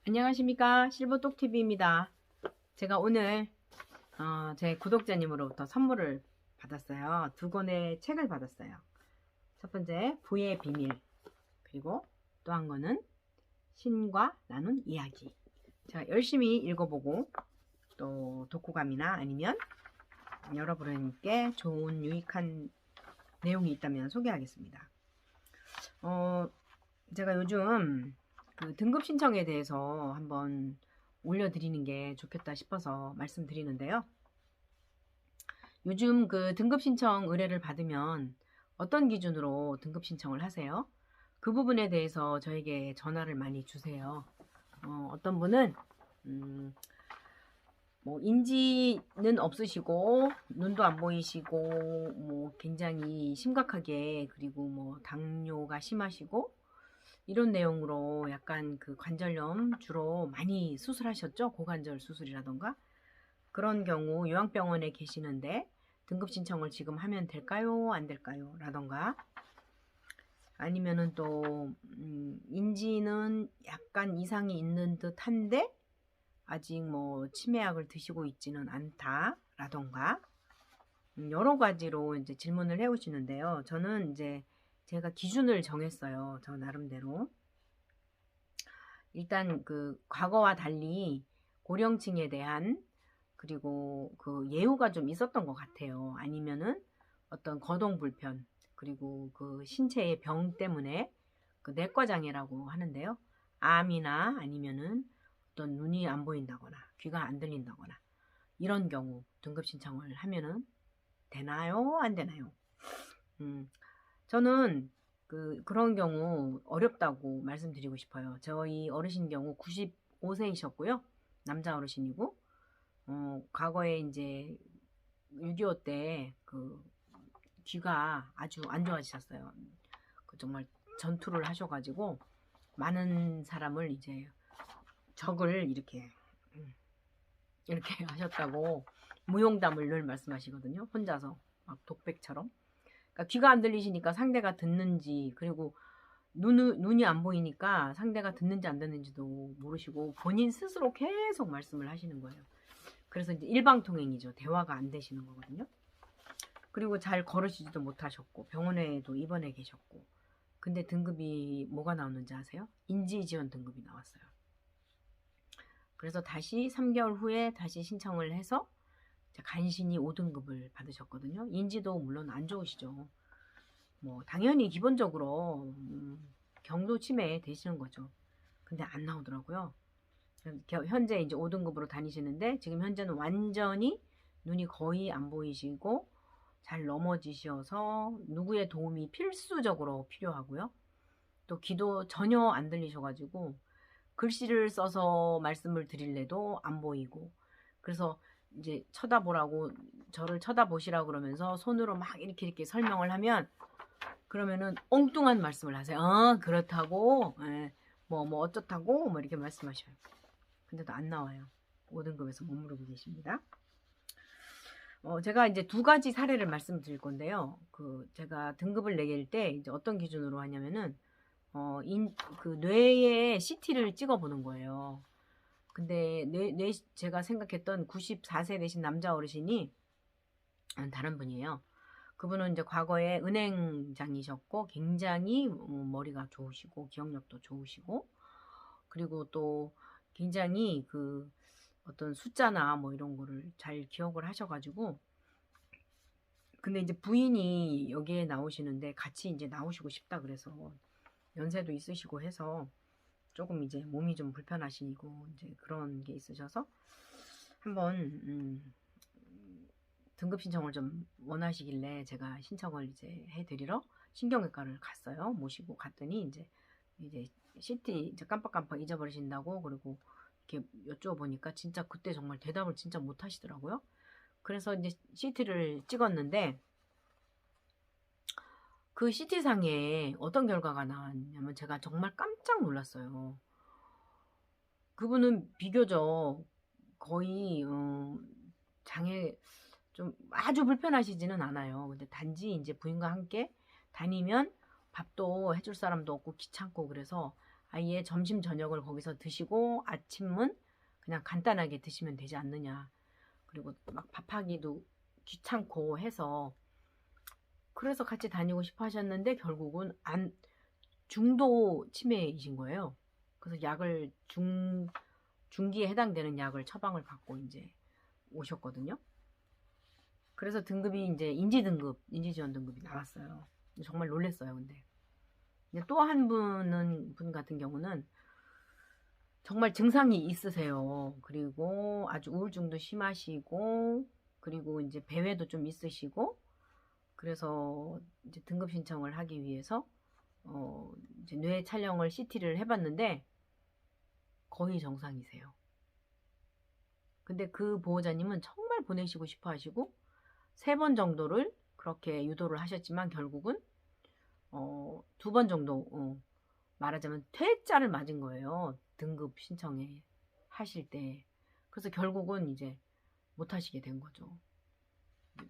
안녕하십니까, 실버똑TV입니다. 제가 오늘 제 구독자님으로부터 선물을 받았어요. 두 권의 책을 받았어요. 첫 번째 부의 비밀, 그리고 또 한 권은 신과 나눈 이야기. 제가 열심히 읽어보고 또 독후감이나 아니면 여러분께 좋은 유익한 내용이 있다면 소개하겠습니다. 제가 요즘 그 등급 신청에 대해서 한번 올려드리는 게 좋겠다 싶어서 말씀드리는데요. 요즘 그 등급 신청 의뢰를 받으면 어떤 기준으로 등급 신청을 하세요? 그 부분에 대해서 저에게 전화를 많이 주세요. 어떤 분은 뭐 인지는 없으시고 눈도 안 보이시고 뭐 굉장히 심각하게, 그리고 뭐 당뇨가 심하시고 이런 내용으로 약간 그 관절염 주로 많이 수술하셨죠? 고관절 수술이라던가 그런 경우 요양병원에 계시는데 등급 신청을 지금 하면 될까요? 안 될까요? 라던가 아니면은 또 인지는 약간 이상이 있는 듯 한데 아직 뭐 치매약을 드시고 있지는 않다 라던가 여러 가지로 이제 질문을 해 오시는데요. 저는 이제 제가 기준을 정했어요. 저 나름대로. 일단 그 과거와 달리 고령층에 대한, 그리고 그 예후가 좀 있었던 것 같아요. 아니면은 어떤 거동 불편, 그리고 그 신체의 병 때문에 그 내과 장애라고 하는데요. 암이나 아니면은 어떤 눈이 안 보인다거나 귀가 안 들린다거나 이런 경우 등급 신청을 하면은 되나요? 안 되나요? 저는 그런 경우 어렵다고 말씀드리고 싶어요. 저희 어르신 경우 95세이셨고요. 남자 어르신이고, 과거에 이제 6.25 때 그 귀가 아주 안 좋아지셨어요. 그 정말 전투를 하셔가지고 많은 사람을 이제 적을 이렇게 하셨다고 무용담을 늘 말씀하시거든요. 혼자서 막 독백처럼. 그러니까 귀가 안 들리시니까 상대가 듣는지, 그리고 눈이 안 보이니까 상대가 듣는지 안 듣는지도 모르시고 본인 스스로 계속 말씀을 하시는 거예요. 그래서 이제 일방통행이죠. 대화가 안 되시는 거거든요. 그리고 잘 걸으시지도 못하셨고 병원에도 입원해 계셨고, 근데 등급이 뭐가 나오는지 아세요? 인지지원 등급이 나왔어요. 그래서 다시 3개월 후에 다시 신청을 해서 간신히 5등급을 받으셨거든요. 인지도 물론 안 좋으시죠. 뭐 당연히 기본적으로 경도 치매 되시는 거죠. 근데 안 나오더라고요. 현재 이제 5등급으로 다니시는데 지금 현재는 완전히 눈이 거의 안 보이시고 잘 넘어지셔서 누구의 도움이 필수적으로 필요하고요. 또 귀도 전혀 안 들리셔가지고 글씨를 써서 말씀을 드릴래도 안 보이고, 그래서 이제 쳐다보라고, 저를 쳐다보시라고 그러면서 손으로 막 이렇게 설명을 하면, 그러면은 엉뚱한 말씀을 하세요. 그렇다고, 예, 뭐 어쩌다고, 뭐 이렇게 말씀하셔요. 근데도 안 나와요. 5등급에서 머무르고 계십니다. 제가 이제 두 가지 사례를 말씀드릴 건데요. 제가 등급을 매길 때 이제 어떤 기준으로 하냐면은, 그 뇌에 CT를 찍어보는 거예요. 근데 제가 생각했던 94세 되신 남자 어르신이 다른 분이에요. 그분은 이제 과거에 은행장이셨고 굉장히 머리가 좋으시고 기억력도 좋으시고, 그리고 또 굉장히 그 어떤 숫자나 뭐 이런 거를 잘 기억을 하셔가지고, 근데 이제 부인이 여기에 나오시는데 같이 이제 나오시고 싶다 그래서 연세도 있으시고 해서 조금 이제 몸이 좀 불편하시고 이제 그런 게 있으셔서 한번 등급 신청을 좀 원하시길래 제가 신청을 이제 해드리러 신경외과를 갔어요. 모시고 갔더니 이제 CT 이제 깜빡깜빡 잊어버리신다고, 그리고 이렇게 여쭈어보니까 진짜 그때 정말 대답을 진짜 못 하시더라고요. 그래서 이제 CT를 찍었는데 그 CT상에 어떤 결과가 나왔냐면 제가 정말 깜짝 놀랐어요. 그분은 비교적 거의 장애 좀 아주 불편하시지는 않아요. 근데 단지 이제 부인과 함께 다니면 밥도 해줄 사람도 없고 귀찮고, 그래서 아예 점심 저녁을 거기서 드시고 아침은 그냥 간단하게 드시면 되지 않느냐. 그리고 막 밥하기도 귀찮고 해서 그래서 같이 다니고 싶어 하셨는데 결국은 중도 치매이신 거예요. 그래서 약을 중기에 해당되는 약을 처방을 받고 이제 오셨거든요. 그래서 등급이 이제 인지지원 등급이 나왔어요. 정말 놀랬어요. 근데 또 한 분 같은 경우는 정말 증상이 있으세요. 그리고 아주 우울증도 심하시고, 그리고 이제 배회도 좀 있으시고, 그래서 이제 등급 신청을 하기 위해서 이제 뇌 촬영을 CT를 해봤는데 거의 정상이세요. 근데 그 보호자님은 정말 보내시고 싶어 하시고 3번 정도를 그렇게 유도를 하셨지만 결국은 2번 정도 말하자면 퇴짜를 맞은 거예요. 등급 신청에 하실 때. 그래서 결국은 이제 못 하시게 된 거죠.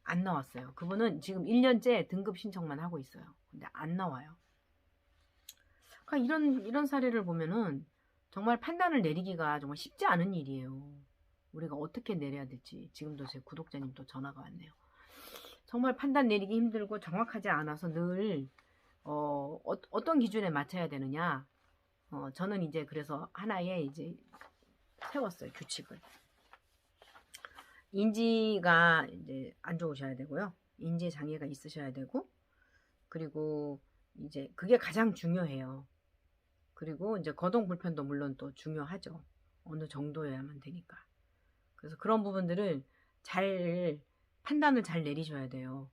안 나왔어요. 그분은 지금 1년째 등급 신청만 하고 있어요. 근데 안 나와요. 그러니까 이런 사례를 보면은 정말 판단을 내리기가 정말 쉽지 않은 일이에요. 우리가 어떻게 내려야 될지. 지금도 제 구독자님 또 전화가 왔네요. 정말 판단 내리기 힘들고 정확하지 않아서 늘 어떤 기준에 맞춰야 되느냐. 저는 이제 그래서 하나의 이제 세웠어요. 규칙을. 인지가 이제 안 좋으셔야 되고요. 인지 장애가 있으셔야 되고, 그리고 이제 그게 가장 중요해요. 그리고 이제 거동 불편도 물론 또 중요하죠. 어느 정도여야만 되니까. 그래서 그런 부분들을 잘 판단을 잘 내리셔야 돼요.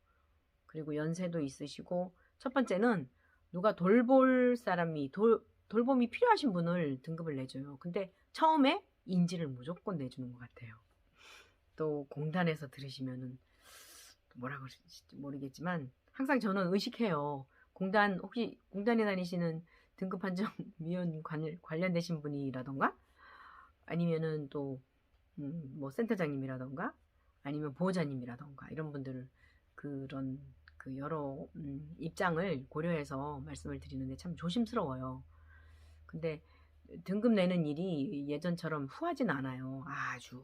그리고 연세도 있으시고, 첫 번째는 누가 돌볼 사람이 돌봄이 필요하신 분을 등급을 내줘요. 근데 처음에 인지를 무조건 내주는 것 같아요. 또 공단에서 들으시면은 뭐라 그러실지 모르겠지만 항상 저는 의식해요. 혹시 공단에 다니시는 등급판정위원 관련되신 분이라던가 아니면은 또 뭐 센터장님이라던가 아니면 보호자님이라던가 이런 분들을 그런 그 여러 입장을 고려해서 말씀을 드리는데 참 조심스러워요. 근데 등급 내는 일이 예전처럼 후하진 않아요. 아주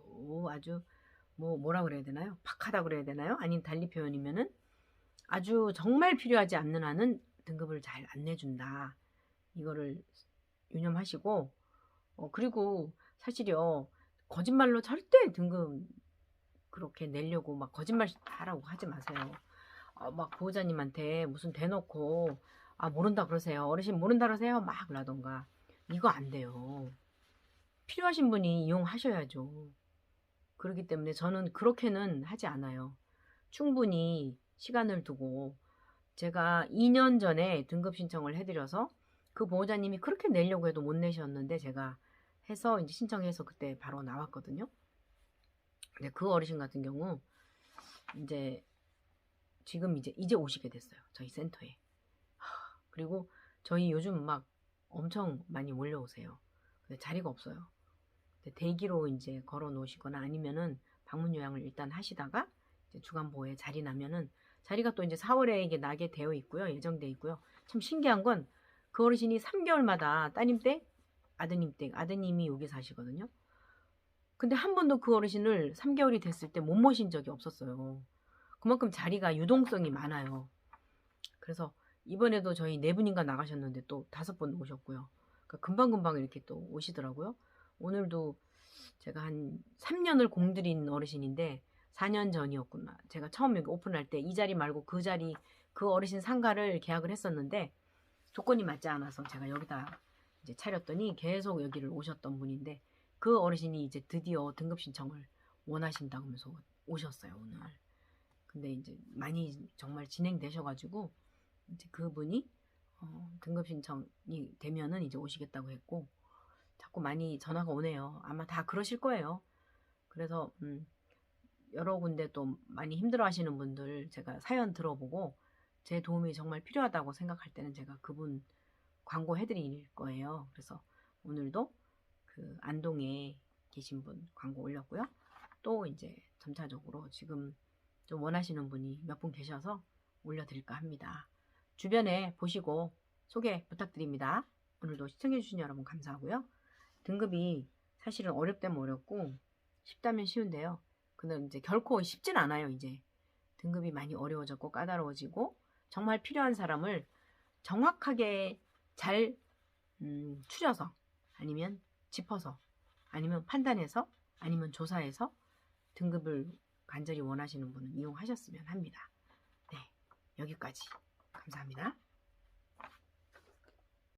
뭐라 그래야 되나요? 박하다 그래야 되나요? 아닌 달리 표현이면은 아주 정말 필요하지 않는 한은 등급을 잘 안 내준다. 이거를 유념하시고 그리고 사실요 거짓말로 절대 등급 그렇게 내려고 막 거짓말 하라고 하지 마세요. 막 보호자님한테 무슨 대놓고 모른다 그러세요. 어르신 모른다 그러세요. 막 라던가 이거 안 돼요. 필요하신 분이 이용하셔야죠. 그렇기 때문에 저는 그렇게는 하지 않아요. 충분히 시간을 두고 제가 2년 전에 등급 신청을 해드려서 그 보호자님이 그렇게 내려고 해도 못 내셨는데 제가 해서 이제 신청해서 그때 바로 나왔거든요. 근데 그 어르신 같은 경우 이제 지금 이제 오시게 됐어요. 저희 센터에. 그리고 저희 요즘 막 엄청 많이 몰려오세요. 근데 자리가 없어요. 대기로 이제 걸어 놓으시거나 아니면은 방문 요양을 일단 하시다가 이제 주간보호에 자리 나면은 자리가 또 이제 4월에 이게 나게 되어 있고요. 예정돼 있고요. 참 신기한 건 그 어르신이 3개월마다 따님 댁, 아드님 댁, 아드님이 여기 사시거든요. 근데 한 번도 그 어르신을 3개월이 됐을 때 못 모신 적이 없었어요. 그만큼 자리가 유동성이 많아요. 그래서 이번에도 저희 4분인가 나가셨는데 또 5분 오셨고요. 그러니까 금방금방 이렇게 또 오시더라고요. 오늘도 제가 한 3년을 공들인 어르신인데 4년 전이었구나. 제가 처음 여기 오픈할 때 이 자리 말고 그 자리 그 어르신 상가를 계약을 했었는데 조건이 맞지 않아서 제가 여기다 이제 차렸더니 계속 여기를 오셨던 분인데 그 어르신이 이제 드디어 등급 신청을 원하신다고 하면서 오셨어요, 오늘. 근데 이제 많이 정말 진행되셔가지고 이제 그분이 등급 신청이 되면은 이제 오시겠다고 했고 자꾸 많이 전화가 오네요. 아마 다 그러실 거예요. 그래서 여러 군데 또 많이 힘들어 하시는 분들 제가 사연 들어보고 제 도움이 정말 필요하다고 생각할 때는 제가 그분 광고해 드릴 거예요. 그래서 오늘도 그 안동에 계신 분 광고 올렸고요. 또 이제 점차적으로 지금 좀 원하시는 분이 몇 분 계셔서 올려드릴까 합니다. 주변에 보시고 소개 부탁드립니다. 오늘도 시청해주신 여러분 감사하고요. 등급이 사실은 어렵다면 어렵고 쉽다면 쉬운데요. 근데 이제 결코 쉽진 않아요. 이제 등급이 많이 어려워졌고 까다로워지고 정말 필요한 사람을 정확하게 잘 추려서 아니면 짚어서 아니면 판단해서 아니면 조사해서 등급을 간절히 원하시는 분은 이용하셨으면 합니다. 네, 여기까지. 감사합니다.